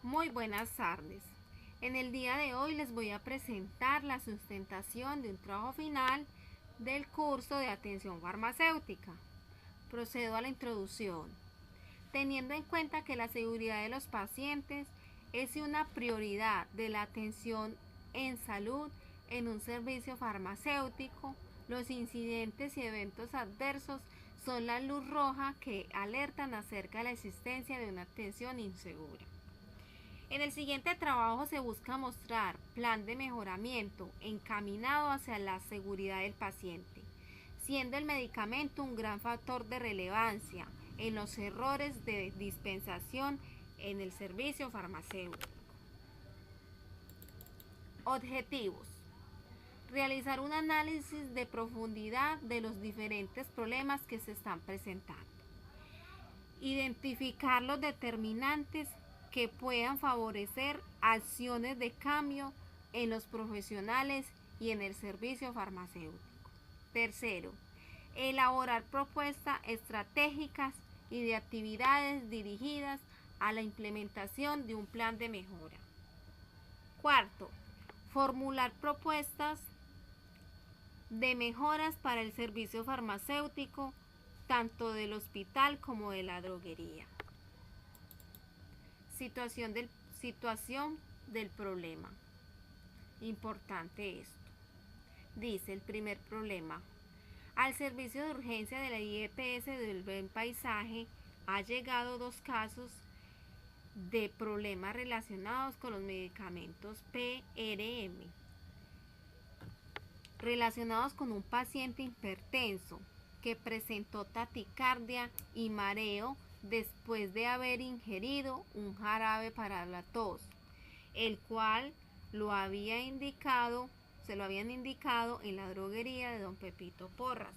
Muy buenas tardes. En el día de hoy les voy a presentar la sustentación de un trabajo final del curso de atención farmacéutica. Procedo a la introducción. Teniendo en cuenta que la seguridad de los pacientes es una prioridad de la atención en salud en un servicio farmacéutico, los incidentes y eventos adversos son la luz roja que alertan acerca de la existencia de una atención insegura. En el siguiente trabajo se busca mostrar plan de mejoramiento encaminado hacia la seguridad del paciente, siendo el medicamento un gran factor de relevancia en los errores de dispensación en el servicio farmacéutico. Objetivos. Realizar un análisis de profundidad de los diferentes problemas que se están presentando. Identificar los determinantes que puedan favorecer acciones de cambio en los profesionales y en el servicio farmacéutico. Tercero, elaborar propuestas estratégicas y de actividades dirigidas a la implementación de un plan de mejora. Cuarto, formular propuestas de mejoras para el servicio farmacéutico, tanto del hospital como de la droguería. Situación del problema. Importante esto. Dice el primer problema. Al servicio de urgencia de la IEPS del Buen Paisaje ha llegado 2 casos de problemas relacionados con los medicamentos PRM, relacionados con un paciente hipertenso que presentó taquicardia y mareo después de haber ingerido un jarabe para la tos, el cual se lo habían indicado en la droguería de don Pepito Porras.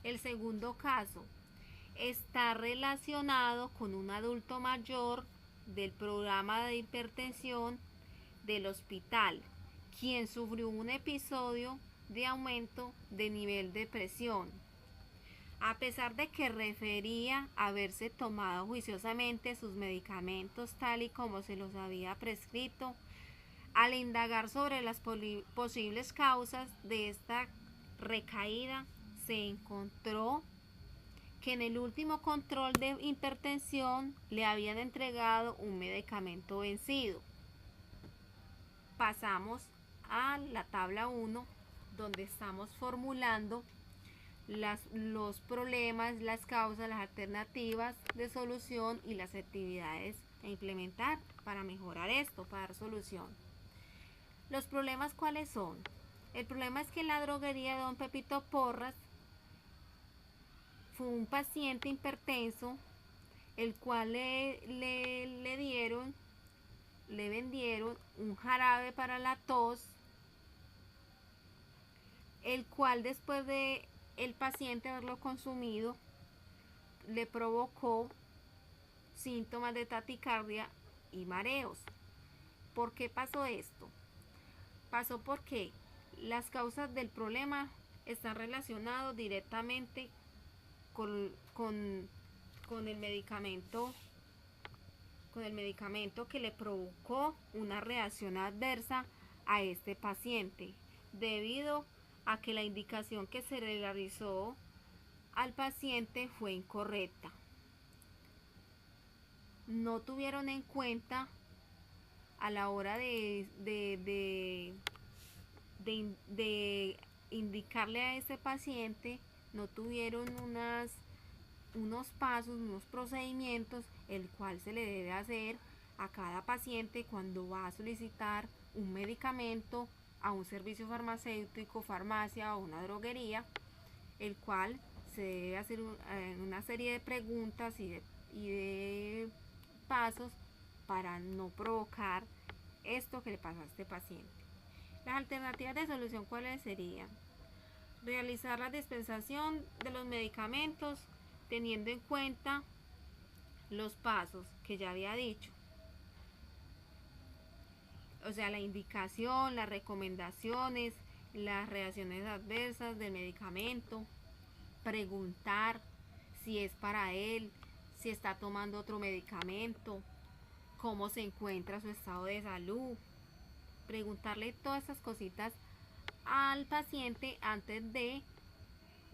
El segundo caso está relacionado con un adulto mayor del programa de hipertensión del hospital, quien sufrió un episodio de aumento de nivel de presión. A pesar de que refería haberse tomado juiciosamente sus medicamentos tal y como se los había prescrito, al indagar sobre las posibles causas de esta recaída, se encontró que en el último control de hipertensión le habían entregado un medicamento vencido. Pasamos a la tabla 1, donde estamos formulando los problemas, las causas, las alternativas de solución y las actividades a implementar para mejorar esto, para dar solución. ¿Los problemas cuáles son? El problema es que en la droguería de don Pepito Porras fue un paciente hipertenso, el cual le vendieron un jarabe para la tos, el cual después de el paciente haberlo consumido le provocó síntomas de taquicardia y mareos. ¿Por qué pasó esto? Pasó porque las causas del problema están relacionadas directamente con el medicamento que le provocó una reacción adversa a este paciente, debido a que la indicación que se le realizó al paciente fue incorrecta. No tuvieron en cuenta a la hora de indicarle a ese paciente, no tuvieron unos pasos, unos procedimientos, el cual se le debe hacer a cada paciente cuando va a solicitar un medicamento a un servicio farmacéutico, farmacia o una droguería, el cual se debe hacer una serie de preguntas y de pasos para no provocar esto que le pasó a este paciente. Las alternativas de solución, ¿cuáles serían? Realizar la dispensación de los medicamentos teniendo en cuenta los pasos que ya había dicho, o sea, la indicación, las recomendaciones, las reacciones adversas del medicamento, preguntar si es para él, si está tomando otro medicamento, cómo se encuentra su estado de salud. Preguntarle todas estas cositas al paciente antes de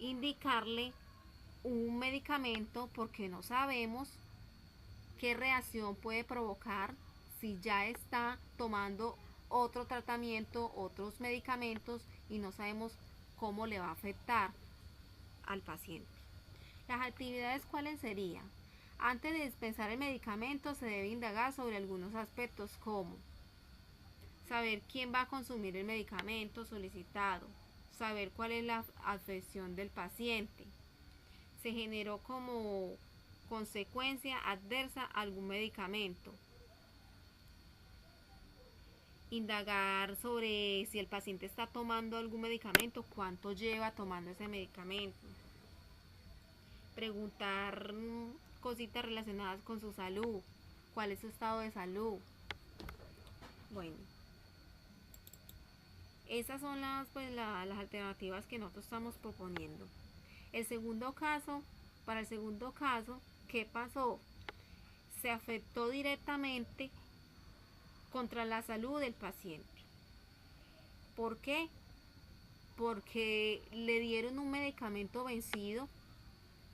indicarle un medicamento, porque no sabemos qué reacción puede provocar si ya está tomando otro tratamiento, otros medicamentos, y no sabemos cómo le va a afectar al paciente. Las actividades, ¿cuáles serían? Antes de dispensar el medicamento se debe indagar sobre algunos aspectos, como saber quién va a consumir el medicamento solicitado, saber cuál es la afección del paciente, se generó como consecuencia adversa algún medicamento, indagar sobre si el paciente está tomando algún medicamento, cuánto lleva tomando ese medicamento, preguntar cositas relacionadas con su salud, cuál es su estado de salud. Bueno, esas son las alternativas que nosotros estamos proponiendo. Para el segundo caso, ¿qué pasó? Se afectó directamente contra la salud del paciente. ¿Por qué? Porque le dieron un medicamento vencido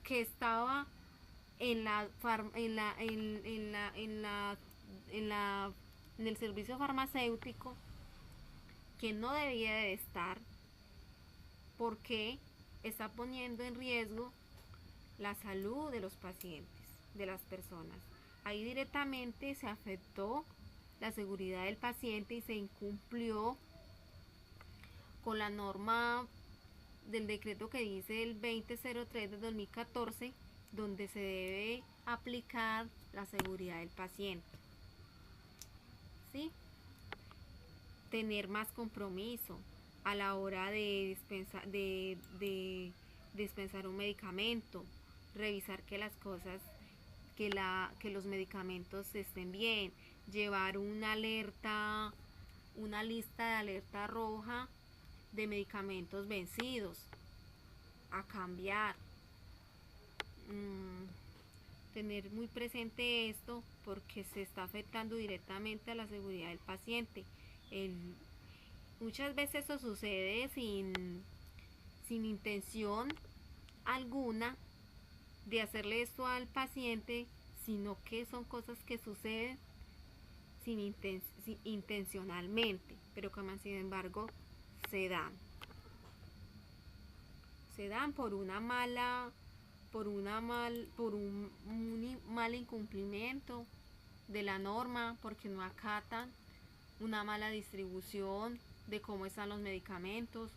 que estaba en el servicio farmacéutico, que no debía de estar, porque está poniendo en riesgo la salud de los pacientes, de las personas. Ahí directamente se afectó la seguridad del paciente y se incumplió con la norma del decreto que dice el 2003 de 2014, donde se debe aplicar la seguridad del paciente. ¿Sí? Tener más compromiso a la hora de dispensar un medicamento, revisar que las cosas, que los medicamentos estén bien, llevar una lista de alerta roja de medicamentos vencidos a cambiar. Tener muy presente esto, porque se está afectando directamente a la seguridad del paciente. Muchas veces eso sucede sin intención alguna de hacerle esto al paciente, sino que son cosas que suceden intencionalmente, pero que sin embargo se dan por un mal incumplimiento de la norma, porque no acatan, una mala distribución de cómo están los medicamentos.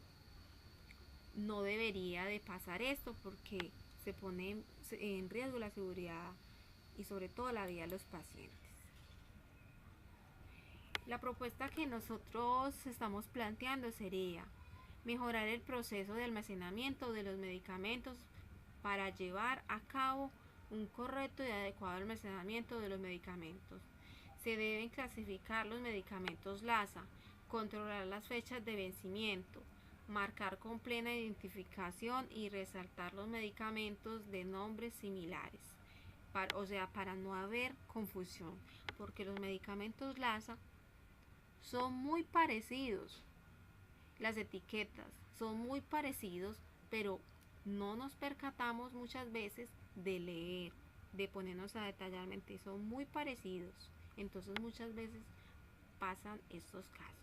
No debería de pasar esto, porque se pone en riesgo la seguridad y sobre todo la vida de los pacientes. La propuesta que nosotros estamos planteando sería mejorar el proceso de almacenamiento de los medicamentos para llevar a cabo un correcto y adecuado almacenamiento de los medicamentos. Se deben clasificar los medicamentos LASA, controlar las fechas de vencimiento, marcar con plena identificación y resaltar los medicamentos de nombres similares, para no haber confusión, porque los medicamentos LASA son muy parecidos, las etiquetas son muy parecidos, pero no nos percatamos muchas veces de leer, de ponernos a detallarmente, son muy parecidos, entonces muchas veces pasan estos casos.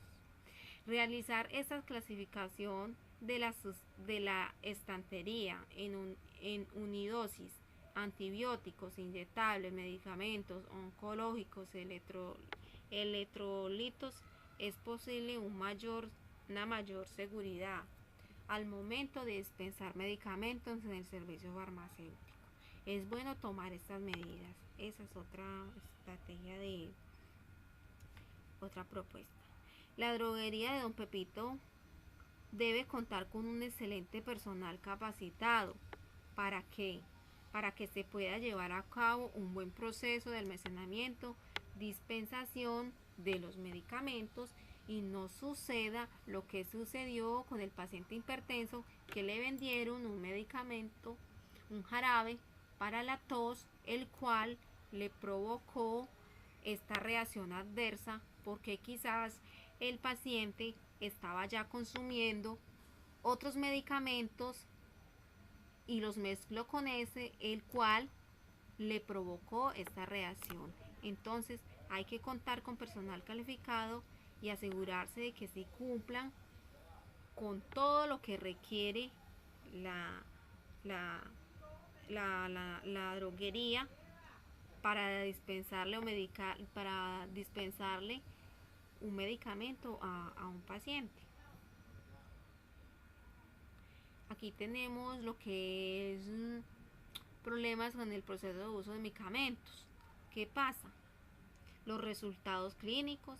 Realizar esta clasificación de la estantería en unidosis, antibióticos, inyectables, medicamentos oncológicos, electrolitos, es posible una mayor seguridad al momento de dispensar medicamentos en el servicio farmacéutico. Es bueno tomar estas medidas. Esa es otra estrategia otra propuesta. La droguería de Don Pepito debe contar con un excelente personal capacitado. ¿Para qué? Para que se pueda llevar a cabo un buen proceso de almacenamiento, dispensación de los medicamentos, y no suceda lo que sucedió con el paciente hipertenso, que le vendieron un medicamento, un jarabe para la tos, el cual le provocó esta reacción adversa porque quizás el paciente estaba ya consumiendo otros medicamentos y los mezcló con ese, el cual le provocó esta reacción. Entonces hay que contar con personal calificado y asegurarse de que se cumplan con todo lo que requiere la droguería para dispensarle un medicamento a un paciente. Aquí tenemos lo que es problemas con el proceso de uso de medicamentos. ¿Qué pasa? Los resultados clínicos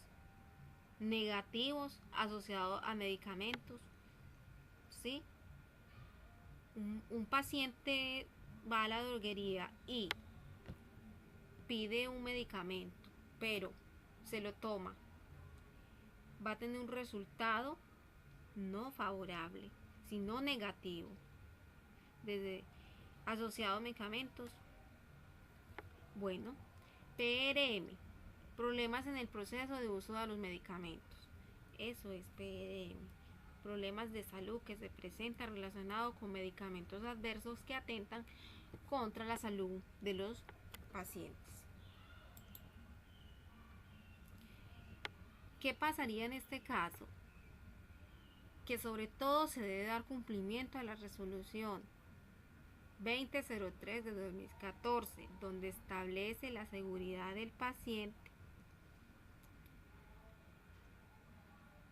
negativos asociados a medicamentos. ¿Sí? Un paciente va a la droguería y pide un medicamento, pero se lo toma, va a tener un resultado no favorable, sino negativo, desde asociado a medicamentos. Bueno, PRM, problemas en el proceso de uso de los medicamentos. Eso es PRM, problemas de salud que se presentan relacionados con medicamentos adversos que atentan contra la salud de los pacientes. ¿Qué pasaría en este caso? Que sobre todo se debe dar cumplimiento a la resolución 2003 de 2014, donde establece la seguridad del paciente.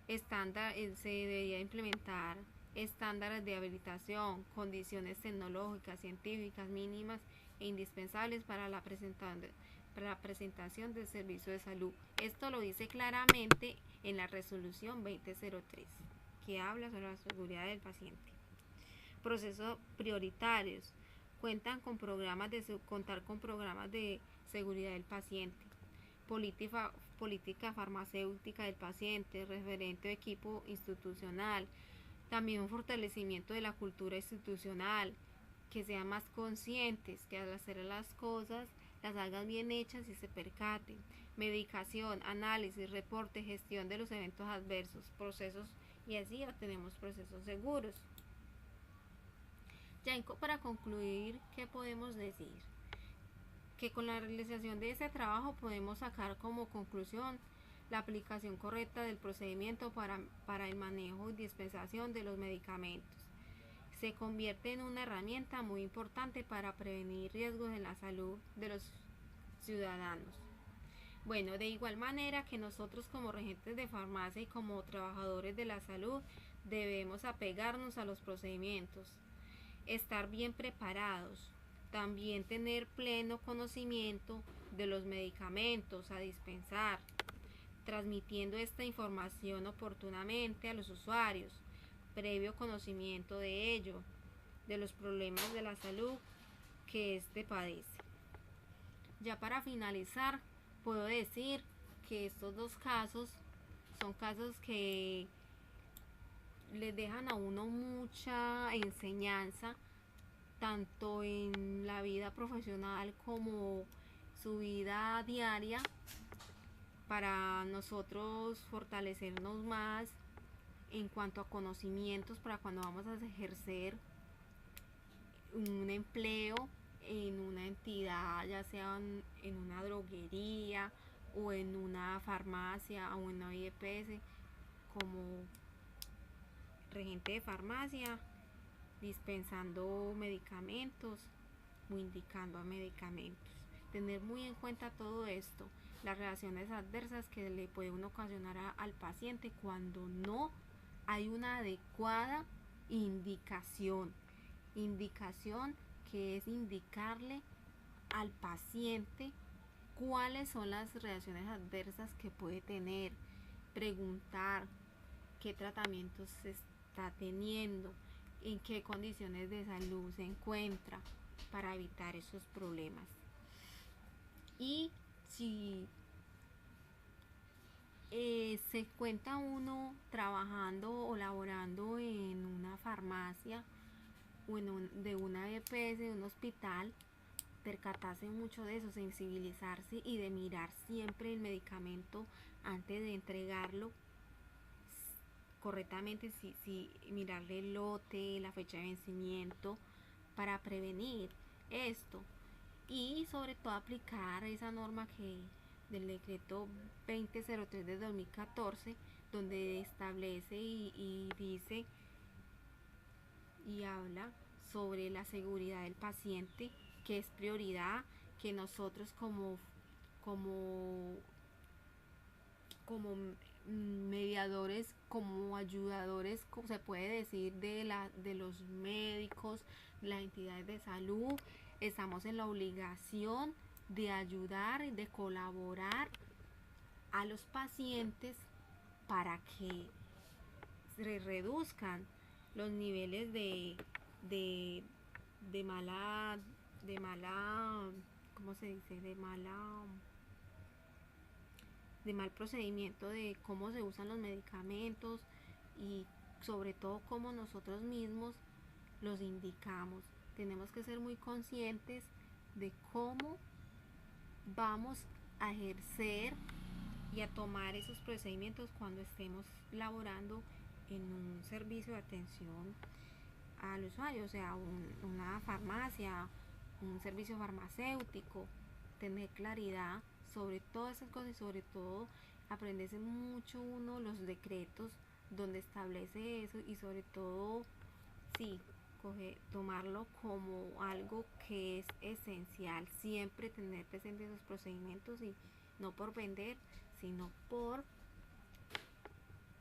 Se debería implementar estándares de habilitación, condiciones tecnológicas, científicas mínimas e indispensables para la presentación del servicio de salud. Esto lo dice claramente en la resolución 2003, que habla sobre la seguridad del paciente. Procesos prioritarios. Contar con programas de seguridad del paciente. Política farmacéutica del paciente, referente de equipo institucional. También un fortalecimiento de la cultura institucional, que sean más conscientes, que al hacer las cosas las hagan bien hechas y se percaten. Medicación, análisis, reporte, gestión de los eventos adversos, procesos, y así obtenemos procesos seguros. Ya para concluir, ¿qué podemos decir? Que con la realización de este trabajo podemos sacar como conclusión la aplicación correcta del procedimiento para el manejo y dispensación de los medicamentos. Se convierte en una herramienta muy importante para prevenir riesgos en la salud de los ciudadanos. Bueno, de igual manera que nosotros como regentes de farmacia y como trabajadores de la salud debemos apegarnos a los procedimientos, estar bien preparados, también tener pleno conocimiento de los medicamentos a dispensar, transmitiendo esta información oportunamente a los usuarios, previo conocimiento de ello, de los problemas de la salud que éste padece. Ya para finalizar, puedo decir que estos dos casos son casos que les dejan a uno mucha enseñanza, tanto en la vida profesional como su vida diaria, para nosotros fortalecernos más en cuanto a conocimientos para cuando vamos a ejercer un empleo en una entidad, ya sea en una droguería o en una farmacia o en una IEPS, como regente de farmacia, dispensando medicamentos o indicando a medicamentos. Tener muy en cuenta todo esto, las reacciones adversas que le puede uno ocasionar al paciente cuando no hay una adecuada indicación que es indicarle al paciente cuáles son las reacciones adversas que puede tener, preguntar qué tratamientos se está teniendo, en qué condiciones de salud se encuentra para evitar esos problemas. Y si se encuentra uno trabajando o laborando en una farmacia o de una EPS, de un hospital, percatarse mucho de eso, sensibilizarse y de mirar siempre el medicamento antes de entregarlo correctamente, si mirarle el lote, la fecha de vencimiento, para prevenir esto. Y sobre todo aplicar esa norma que del decreto 2003 de 2014, donde establece y dice y habla sobre la seguridad del paciente, que es prioridad, que nosotros como como mediadores, como ayudadores, como se puede decir, de los médicos, las entidades de salud, estamos en la obligación de ayudar y de colaborar a los pacientes para que se reduzcan los niveles de, de mala, de mala, ¿cómo se dice? De mal procedimiento de cómo se usan los medicamentos y sobre todo cómo nosotros mismos los indicamos. Tenemos que ser muy conscientes de cómo vamos a ejercer y a tomar esos procedimientos cuando estemos laborando en un servicio de atención al usuario, o sea, una farmacia, un servicio farmacéutico. Tener claridad sobre todas esas cosas y sobre todo aprenderse mucho uno los decretos donde establece eso y sobre todo sí, tomarlo como algo que es esencial, siempre tener presente esos procedimientos y no por vender, sino por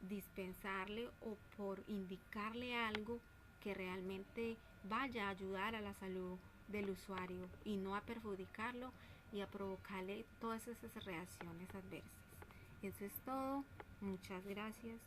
dispensarle o por indicarle algo que realmente vaya a ayudar a la salud del usuario y no a perjudicarlo y a provocarle todas esas reacciones adversas. Eso es todo. Muchas gracias.